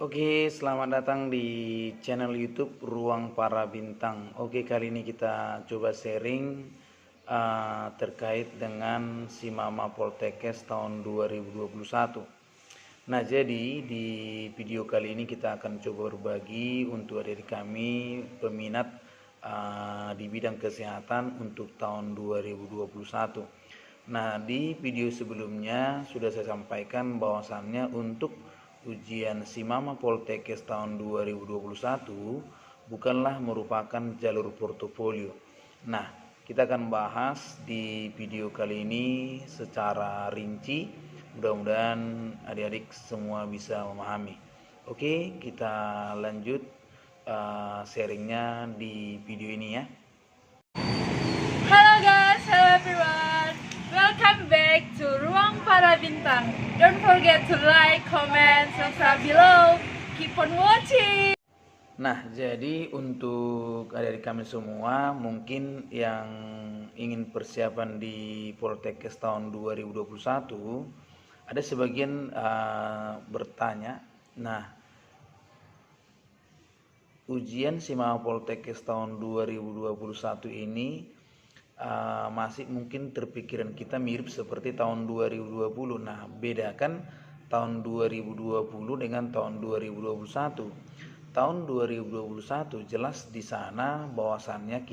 Oke, selamat datang di channel YouTube Ruang Para Bintang. Oke, kali ini kita coba sharing terkait dengan si Mama Poltekkes tahun 2021. Nah, jadi di video kali ini kita akan coba berbagi untuk adik kami peminat di bidang kesehatan untuk tahun 2021. Nah, di video sebelumnya sudah saya sampaikan bahwasannya untuk ujian SIMAMA Poltekkes tahun 2021 bukanlah merupakan jalur portofolio. Nah, kita akan bahas di video kali ini secara rinci. Mudah-mudahan adik-adik semua bisa memahami. Oke, kita lanjut sharingnya di video ini ya. Hello guys, hello everyone. Welcome back to Ruang Para Bintang. Don't forget to like, comment, subscribe below. Keep on watching. Nah, jadi untuk adik-adik kami semua mungkin yang ingin persiapan di Poltekkes tahun 2021, ada sebagian bertanya, nah ujian SIMAMA Poltekkes tahun 2021 ini masih mungkin terpikiran kita mirip seperti tahun 2020. Nah, bedakan tahun 2020 dengan tahun 2021. Tahun 2021 jelas di sana bahwasannya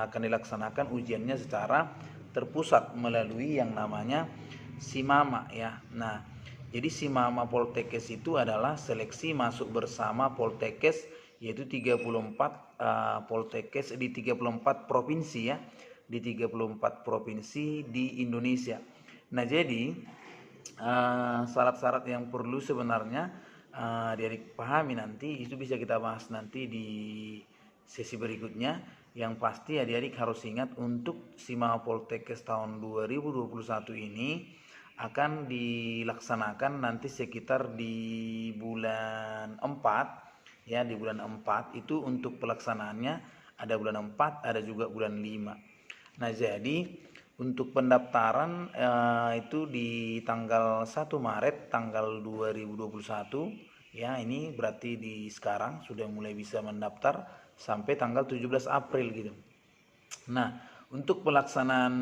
akan dilaksanakan ujiannya secara terpusat melalui yang namanya SIMAMA ya. Nah, jadi SIMAMA Poltekkes itu adalah seleksi masuk bersama Poltekkes, yaitu 34 Poltekkes di 34 provinsi ya, di 34 provinsi di Indonesia. Nah, jadi syarat-syarat yang perlu sebenarnya adik pahami nanti itu bisa kita bahas nanti di sesi berikutnya. Yang pasti adik-adik harus ingat untuk SIMAMA Poltekkes tahun 2021 ini akan dilaksanakan nanti sekitar di bulan 4 ya, di bulan 4 itu untuk pelaksanaannya ada bulan 4, ada juga bulan 5. Nah, jadi untuk pendaftaran itu di tanggal 1 Maret tanggal 2021 ya, ini berarti di sekarang sudah mulai bisa mendaftar sampai tanggal 17 April gitu. Nah, untuk pelaksanaan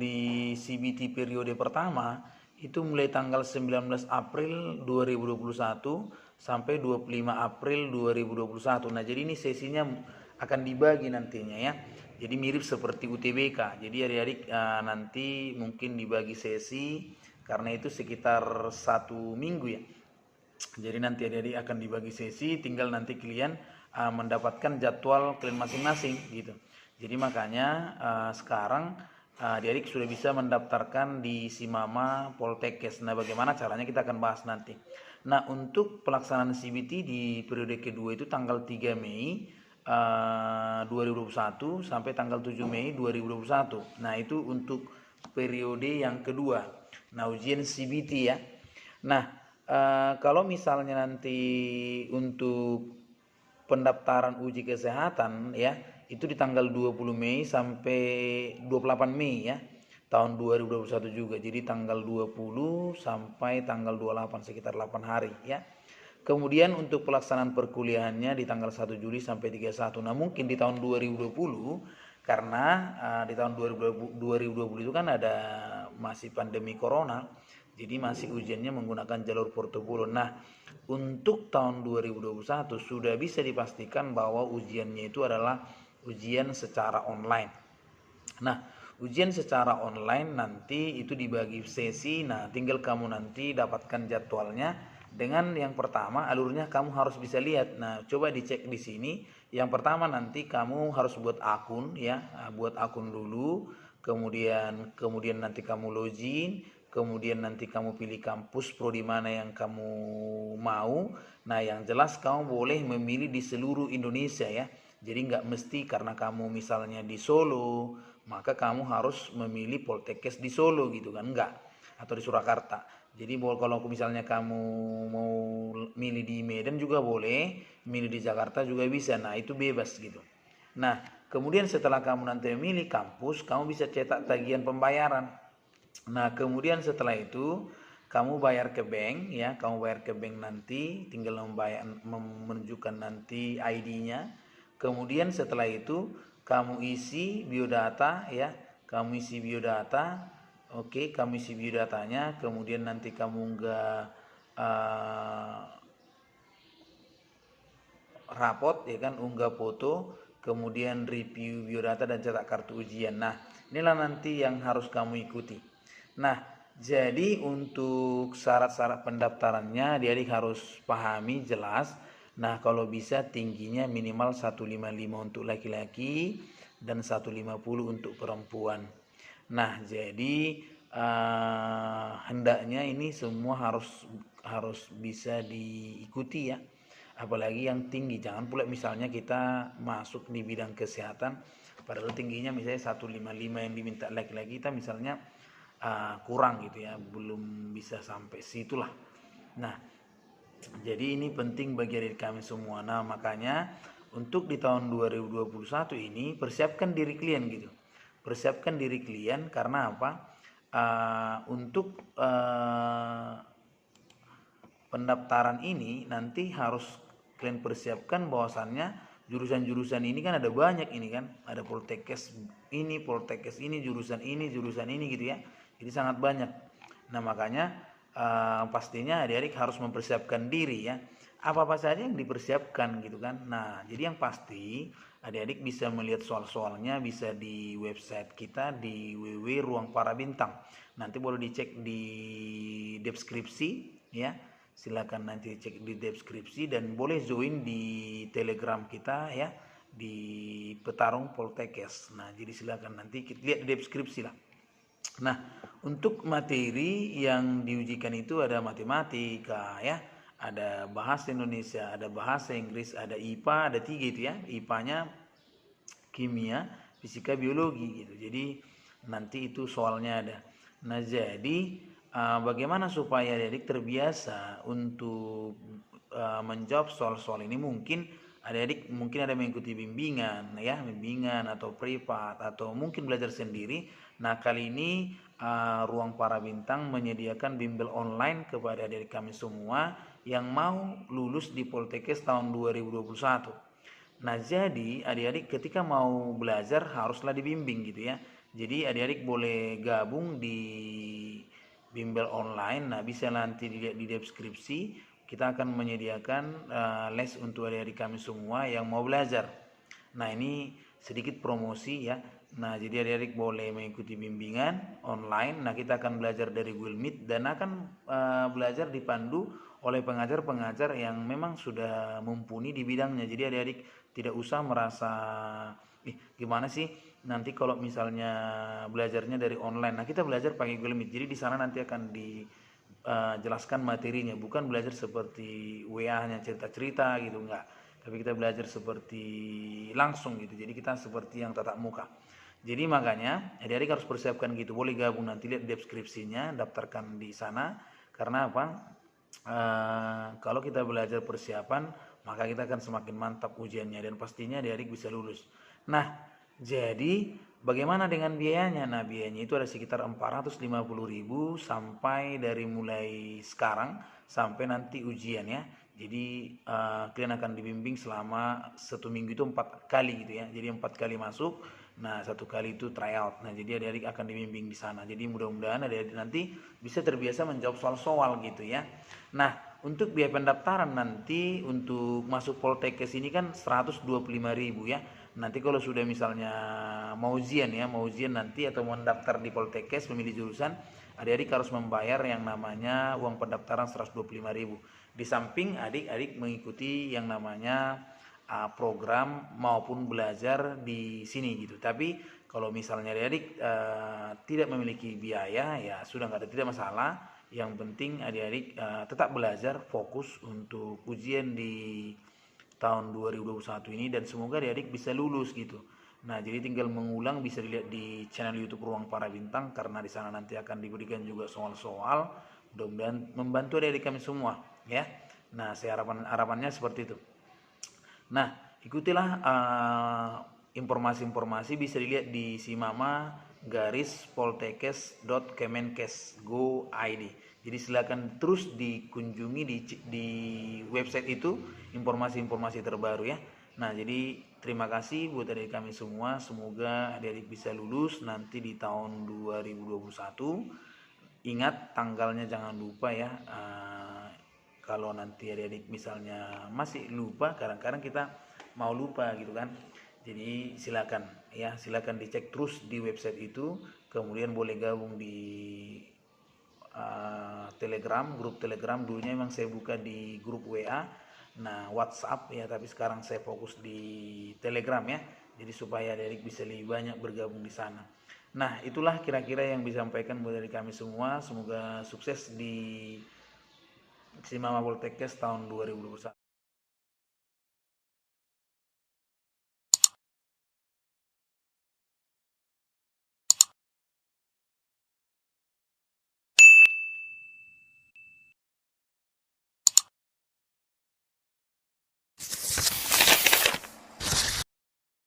di CBT periode pertama itu mulai tanggal 19 April 2021 sampai 25 April 2021. Nah, jadi ini sesinya akan dibagi nantinya ya. Jadi mirip seperti UTBK. Jadi adik-adik nanti mungkin dibagi sesi karena itu sekitar 1 minggu ya. Jadi nanti adik-adik akan dibagi sesi, tinggal nanti kalian mendapatkan jadwal kalian masing-masing gitu. Jadi makanya sekarang adik-adik sudah bisa mendaftarkan di SIMAMA Poltekkes. Nah, bagaimana caranya kita akan bahas nanti. Nah, untuk pelaksanaan CBT di periode kedua itu tanggal 3 Mei 2021 sampai tanggal 7 Mei 2021. Nah, itu untuk periode yang kedua. Nah, ujian CBT ya. Nah, kalau misalnya nanti untuk pendaftaran uji kesehatan ya, itu di tanggal 20 Mei sampai 28 Mei ya, tahun 2021 juga. Jadi tanggal 20 sampai tanggal 28 sekitar 8 hari ya. Kemudian untuk pelaksanaan perkuliahannya di tanggal 1 Juli sampai 31. Nah, mungkin di tahun 2020 karena di tahun 2020 itu kan ada masih pandemi corona. Jadi masih ujiannya menggunakan jalur portofolio. Nah, untuk tahun 2021 sudah bisa dipastikan bahwa ujiannya itu adalah ujian secara online. Nah, ujian secara online nanti itu dibagi sesi. Nah, tinggal kamu nanti dapatkan jadwalnya. Dengan yang pertama alurnya kamu harus bisa lihat. Nah, coba dicek di sini. Yang pertama nanti kamu harus buat akun ya, buat akun dulu. Kemudian nanti kamu login. Kemudian nanti kamu pilih kampus prodi mana yang kamu mau. Nah, yang jelas kamu boleh memilih di seluruh Indonesia ya. Jadi nggak mesti karena kamu misalnya di Solo, maka kamu harus memilih Poltekkes di Solo gitu kan, enggak. Atau di Surakarta. Jadi kalau misalnya kamu mau milih di Medan juga boleh, milih di Jakarta juga bisa. Nah, itu bebas gitu. Nah, kemudian setelah kamu nanti memilih kampus, kamu bisa cetak tagihan pembayaran. Nah, kemudian setelah itu kamu bayar ke bank ya, kamu bayar ke bank nanti tinggal menunjukkan nanti ID-nya. Kemudian setelah itu kamu isi biodata ya, kamu isi biodata. Oke, kamu isi biodatanya, kemudian nanti kamu rapot ya kan, unggah foto, kemudian review biodata dan cetak kartu ujian. Nah, inilah nanti yang harus kamu ikuti. Nah, jadi untuk syarat-syarat pendaftarannya adik-adik harus pahami jelas. Nah, kalau bisa tingginya minimal 155 untuk laki-laki dan 150 untuk perempuan. Nah, jadi hendaknya ini semua harus bisa diikuti ya. Apalagi yang tinggi, jangan pula misalnya kita masuk di bidang kesehatan padahal tingginya misalnya 155 yang diminta laki-laki, kita misalnya kurang gitu ya, belum bisa sampai situlah. Nah, jadi ini penting bagi adik kami semua. Nah, makanya untuk di tahun 2021 ini persiapkan diri kalian gitu. Persiapkan diri kalian karena apa? Untuk pendaftaran ini nanti harus kalian persiapkan bahwasannya jurusan-jurusan ini kan ada banyak ini kan. Ada Poltekkes ini, jurusan ini gitu ya. Jadi sangat banyak. Nah, makanya pastinya adik-adik harus mempersiapkan diri ya. Apa-apa saja yang dipersiapkan gitu kan. Nah, jadi yang pasti adik-adik bisa melihat soal-soalnya bisa di website kita di www.ruangparabintang. Nanti boleh dicek di deskripsi ya. Silakan nanti cek di deskripsi dan boleh join di Telegram kita ya, di Petarung Poltekkes. Nah, jadi silakan nanti kita lihat di deskripsi lah. Nah, untuk materi yang diujikan itu ada matematika ya, ada bahasa Indonesia, ada bahasa Inggris, ada IPA, ada 3 itu ya. IPA-nya kimia, fisika, biologi gitu. Jadi nanti itu soalnya ada. Nah, jadi bagaimana supaya adik-adik terbiasa untuk menjawab soal-soal ini? Mungkin adik-adik ada mengikuti bimbingan ya, bimbingan atau privat atau mungkin belajar sendiri. Nah, kali ini Ruang Para Bintang menyediakan bimbel online kepada adik-adik kami semua yang mau lulus di Poltekkes tahun 2021. Nah, jadi adik-adik ketika mau belajar haruslah dibimbing gitu ya. Jadi adik-adik boleh gabung di bimbel online. Nah, bisa nanti dilihat di deskripsi. Kita akan menyediakan les untuk adik-adik kami semua yang mau belajar. Nah, ini sedikit promosi ya. Nah, jadi adik-adik boleh mengikuti bimbingan online. Nah, kita akan belajar dari Google Meet dan akan belajar dipandu oleh pengajar-pengajar yang memang sudah mumpuni di bidangnya. Jadi adik-adik tidak usah merasa gimana sih nanti kalau misalnya belajarnya dari online. Nah, kita belajar pakai Google Meet. Jadi di sana nanti akan dijelaskan materinya, bukan belajar seperti WA-nya cerita-cerita gitu, enggak. Tapi kita belajar seperti langsung gitu. Jadi kita seperti yang tatap muka. Jadi makanya adik-adik harus persiapkan gitu. Boleh gabung, nanti lihat deskripsinya, daftarkan di sana. Karena apa? Kalau kita belajar persiapan, maka kita akan semakin mantap ujiannya dan pastinya adik-adik bisa lulus. Nah, jadi bagaimana dengan biayanya? Nah, biayanya itu ada sekitar 450.000 sampai dari mulai sekarang sampai nanti ujian ya. Jadi kalian akan dibimbing selama 1 minggu itu 4 kali gitu ya. Jadi 4 kali masuk. Nah, 1 kali itu tryout. Nah, jadi adik-adik akan dibimbing di sana. Jadi mudah-mudahan adik-adik nanti bisa terbiasa menjawab soal-soal gitu ya. Nah, untuk biaya pendaftaran nanti untuk masuk Poltekkes ini kan 125.000 ya. Nanti kalau sudah misalnya mau ujian nanti atau mendaftar di Poltekkes memilih jurusan, adik-adik harus membayar yang namanya uang pendaftaran 125.000. Di samping adik-adik mengikuti yang namanya program maupun belajar di sini gitu. Tapi kalau misalnya adik-adik tidak memiliki biaya ya sudah tidak masalah. Yang penting adik-adik tetap belajar, fokus untuk ujian di tahun 2021 ini dan semoga adik-adik bisa lulus gitu. Nah, jadi tinggal mengulang bisa dilihat di channel YouTube Ruang Para Bintang karena di sana nanti akan diberikan juga soal-soal. Mudah-mudahan membantu adik-adik kami semua ya. Nah, saya harapannya seperti itu. Nah, ikutilah informasi-informasi bisa dilihat di simama-poltekkes.kemenkes.go.id. Jadi silakan terus dikunjungi di website itu informasi-informasi terbaru ya. Nah, jadi terima kasih buat adik kami semua. Semoga adik-adik bisa lulus nanti di tahun 2021. Ingat tanggalnya jangan lupa ya. Kalau nanti adik-adik misalnya masih lupa, kadang-kadang kita mau lupa gitu kan. Jadi silakan ya, silakan dicek terus di website itu. Kemudian boleh gabung di Telegram, grup Telegram. Dulunya memang saya buka di grup WA, nah WhatsApp ya, tapi sekarang saya fokus di Telegram ya. Jadi supaya adik bisa lebih banyak bergabung di sana. Nah, itulah kira-kira yang disampaikan dari kami semua. Semoga sukses di Simama Poltekkes tahun 2021.